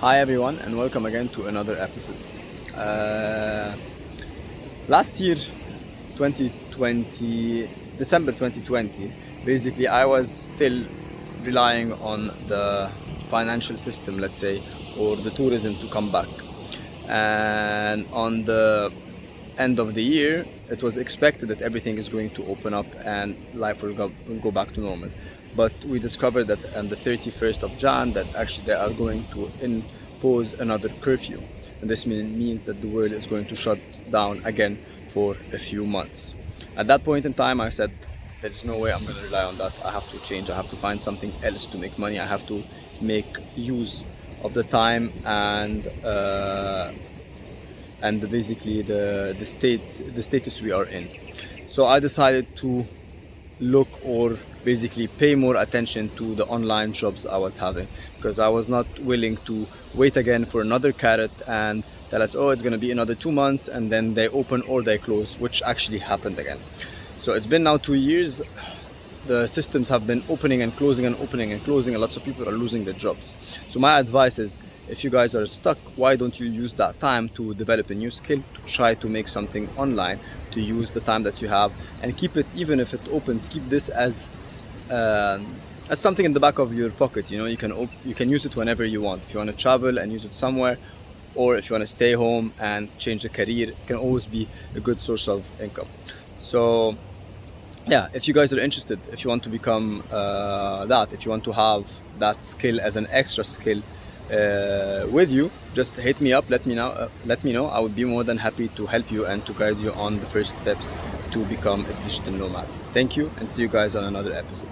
Hi everyone, and welcome again to another episode. Last year, 2020, December 2020, basically I was still relying on the financial system, let's say, or the tourism to come back. And on the end of the year, it was expected that everything is going to open up and life will go back to normal. But we discovered that on the 31st of Jan that actually they are going to impose another curfew. And this means that the world is going to shut down again for a few months. At that point in time, I said, there's no way I'm going to rely on that. I have to change. I have to find something else to make money. I have to make use of the time and basically the status we are in. So I decided to look or basically pay more attention to the online jobs I was having, because I was not willing to wait again for another carrot and tell us, oh, it's going to be another 2 months, and then they open or they close, which actually happened again. So it's been now 2 years. The systems have been opening and closing and opening and closing, and lots of people are losing their jobs. So my advice is, if you guys are stuck, why don't you use that time to develop a new skill, to try to make something online, to use the time that you have and keep it, even if it opens, keep this as something in the back of your pocket. You can use it whenever you want. If you want to travel and use it somewhere, or if you want to stay home and change a career, it can always be a good source of income. So yeah, if you guys are interested, if you want to become if you want to have that skill as an extra skill with you, just hit me up, let me know. I would be more than happy to help you and to guide you on the first steps to become a digital nomad. Thank you, and see you guys on another episode.